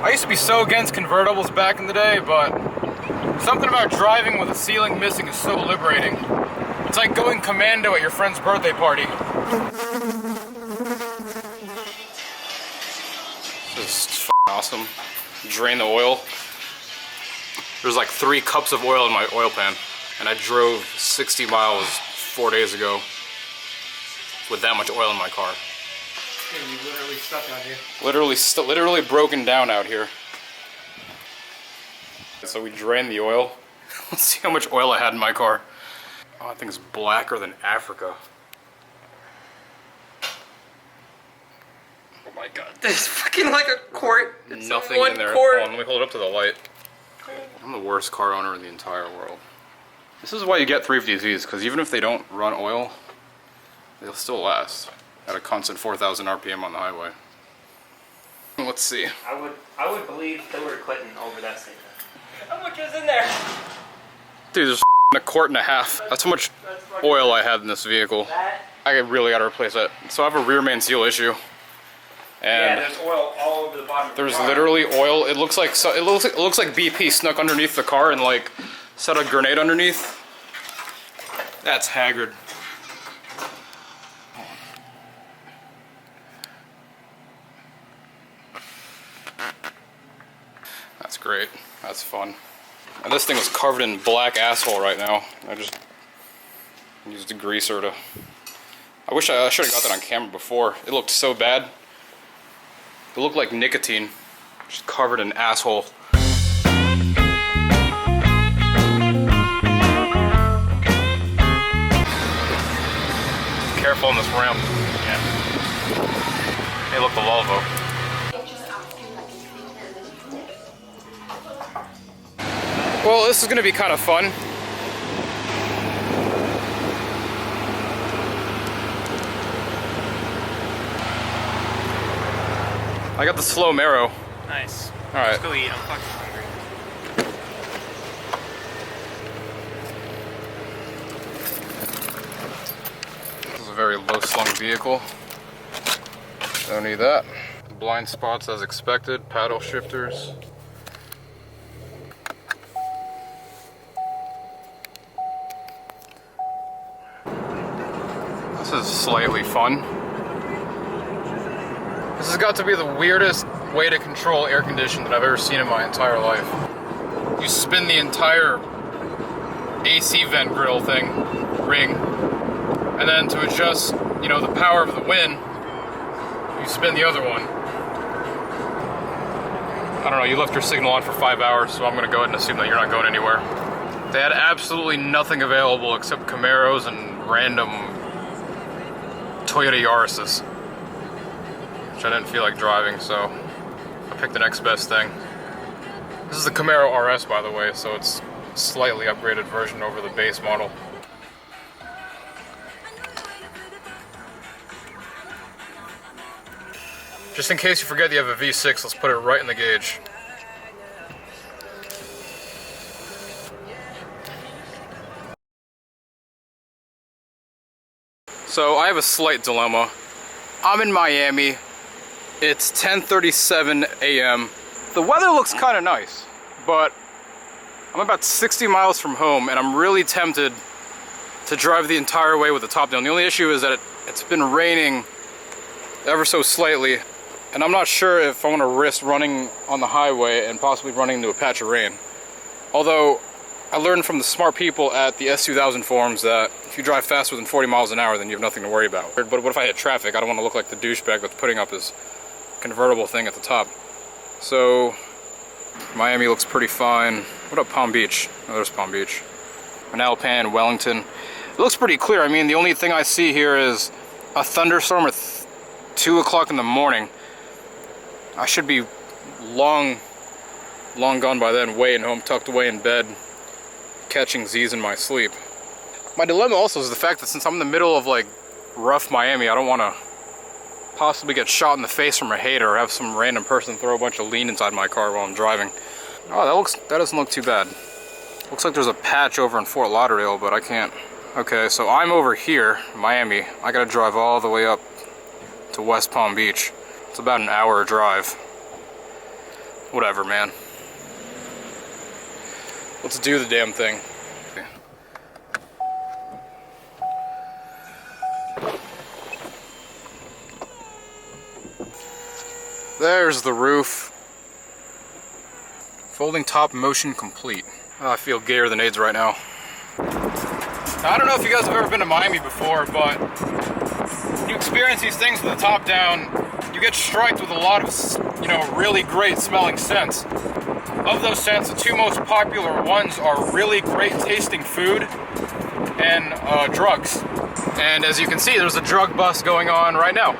I used to be so against convertibles back in the day, but something about driving with a ceiling missing is so liberating. It's like going commando at your friend's birthday party. This is f***ing awesome. Drain the oil. There's like 3 cups of oil in my oil pan, and I drove 60 miles 4 days ago with that much oil in my car. You literally stuck out here. Literally broken down out here. So we drained the oil. Let's see how much oil I had in my car. Oh, that thing's blacker than Africa. Oh my god. There's fucking like a quart. It's nothing in there. Quart. Hold on, let me hold it up to the light. I'm the worst car owner in the entire world. This is why you get 350Zs, because even if they don't run oil, they'll still last at a constant 4,000 RPM on the highway. Let's see. I would believe they were quitting over that statement. How much is in there? Dude, there's a quart and a half. That's how much oil I had in this vehicle. I really gotta replace that. So I have a rear main seal issue. And yeah, there's oil all over the bottom. There's literally oil. It looks like BP snuck underneath the car and like set a grenade underneath. That's haggard. That's great. That's fun. And this thing is covered in black asshole right now. I just used a greaser to... I wish I should have got that on camera before. It looked so bad. It looked like nicotine. Just covered in asshole. Careful on this ramp. Yeah. Hey, look, the Volvo. Well, this is going to be kind of fun. I got the slow marrow. Nice. All right. Let's go eat. I'm fucking hungry. This is a very low slung vehicle. Don't need that. Blind spots as expected. Paddle shifters. This is slightly fun. This has got to be the weirdest way to control air conditioning that I've ever seen in my entire life. You spin the entire AC vent grill ring, and then to adjust, the power of the wind, you spin the other one. I don't know, you left your signal on for 5 hours, so I'm gonna go ahead and assume that you're not going anywhere. They had absolutely nothing available except Camaros and random Toyota Yaris's, which I didn't feel like driving, so I picked the next best thing. This is the Camaro RS, by the way, so it's a slightly upgraded version over the base model. Just in case you forget you have a V6, let's put it right in the gauge. So I have a slight dilemma. I'm in Miami. It's 10:37 a.m. The weather looks kind of nice, but I'm about 60 miles from home and I'm really tempted to drive the entire way with the top down. The only issue is that it's been raining ever so slightly, and I'm not sure if I want to risk running on the highway and possibly running into a patch of rain. Although I learned from the smart people at the S2000 forums that if you drive faster than 40 miles an hour, then you have nothing to worry about. But what if I hit traffic? I don't want to look like the douchebag that's putting up his convertible thing at the top. So Miami looks pretty fine. What about Palm Beach? Oh, there's Palm Beach. Manalapan, Wellington. It looks pretty clear. I mean, the only thing I see here is a thunderstorm at 2 o'clock in the morning. I should be long gone by then, way home, tucked away in bed, catching Z's in my sleep. My dilemma also is the fact that since I'm in the middle of like rough Miami, I don't want to possibly get shot in the face from a hater or have some random person throw a bunch of lean inside my car while I'm driving. Oh, that doesn't look too bad. Looks like there's a patch over in Fort Lauderdale, but I can't. Okay, so I'm over here, Miami. I gotta drive all the way up to West Palm Beach. It's about an hour drive. Whatever, man. Let's do the damn thing. There's the roof. Folding top motion complete. Oh, I feel gayer than AIDS right now. Now, I don't know if you guys have ever been to Miami before, but when you experience these things with the top down, you get striked with a lot of, you know, really great smelling scents. Of those scents, the two most popular ones are really great tasting food and drugs. And as you can see, there's a drug bust going on right now.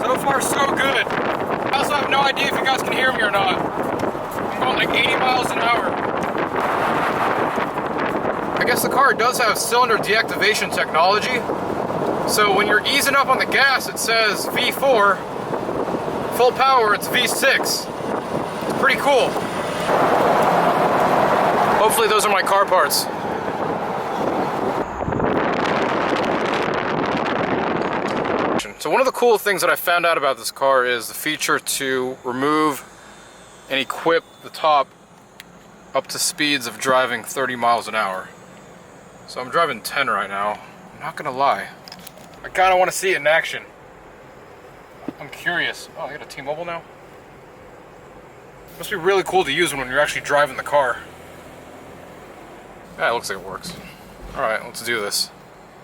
So far, so good. I also have no idea if you guys can hear me or not. I'm going like 80 miles an hour. I guess the car does have cylinder deactivation technology. So when you're easing up on the gas, it says V4. Full power, it's V6. It's pretty cool. Hopefully those are my car parts. So one of the cool things that I found out about this car is the feature to remove and equip the top up to speeds of driving 30 miles an hour. So I'm driving 10 right now. I'm not gonna lie. I kinda wanna see it in action. I'm curious. Oh, I got a T-Mobile now? Must be really cool to use when you're actually driving the car. Yeah, it looks like it works. Alright, let's do this.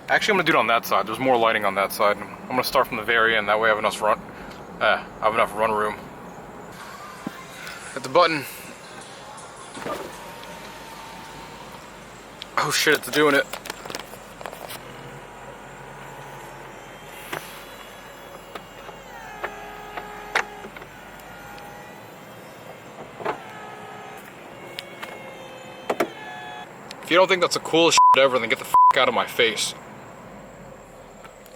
Actually, I'm gonna do it on that side. There's more lighting on that side. I'm gonna start from the very end. That way I have enough run room. Hit the button. Oh shit, it's doing it. If you don't think that's the coolest shit ever, then get the f*** out of my face.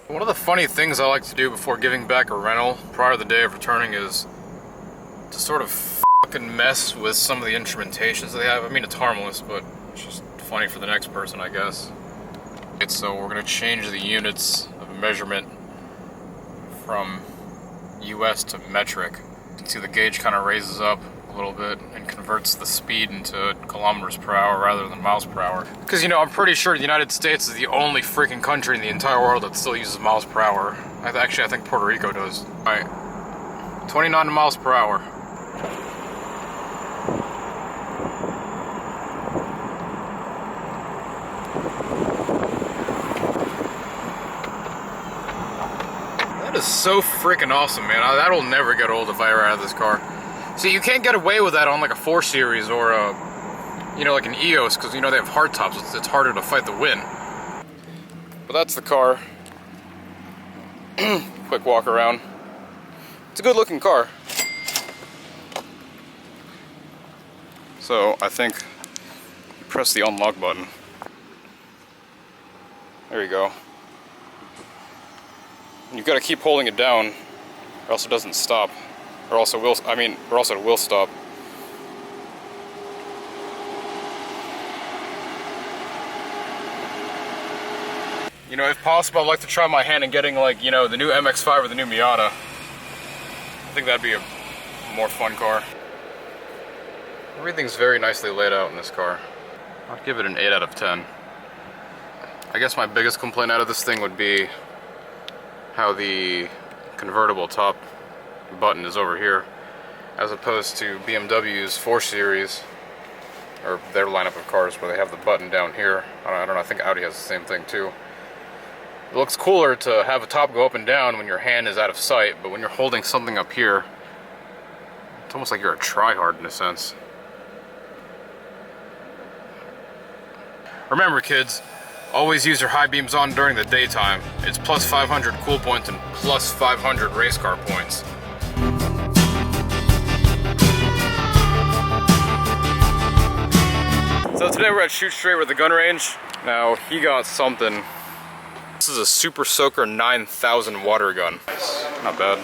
One of the funny things I like to do before giving back a rental prior to the day of returning is to sort of fucking mess with some of the instrumentations they have. I mean, it's harmless, but it's just funny for the next person, I guess. So we're gonna change the units of measurement from US to metric. You can see the gauge kind of raises up a little bit and converts the speed into kilometers per hour rather than miles per hour. Because, you know, I'm pretty sure the United States is the only freaking country in the entire world that still uses miles per hour. Actually, I think Puerto Rico does. Alright, 29 miles per hour. That is so freaking awesome, man. That'll never get old if I ever have this car. See, you can't get away with that on like a 4 Series or a, you know, like an EOS, because, you know, they have hard tops. It's harder to fight the wind. But that's the car. Quick walk around. It's a good looking car. So I think you press the unlock button. There you go. You've got to keep holding it down, or else it doesn't stop. Or else it will stop. You know, if possible, I'd like to try my hand in getting, like, you know, the new MX-5 or the new Miata. I think that'd be a more fun car. Everything's very nicely laid out in this car. I'd give it an 8 out of 10. I guess my biggest complaint out of this thing would be how the convertible top button is over here, as opposed to BMW's 4 Series, or their lineup of cars where they have the button down here. I don't know, I think Audi has the same thing too. It looks cooler to have a top go up and down when your hand is out of sight, but when you're holding something up here, it's almost like you're a tryhard in a sense. Remember, kids, always use your high beams on during the daytime. It's plus 500 cool points and plus 500 race car points. So today we're at Shoot Straight with the gun range. Now, he got something. This is a Super Soaker 9000 water gun. Not bad.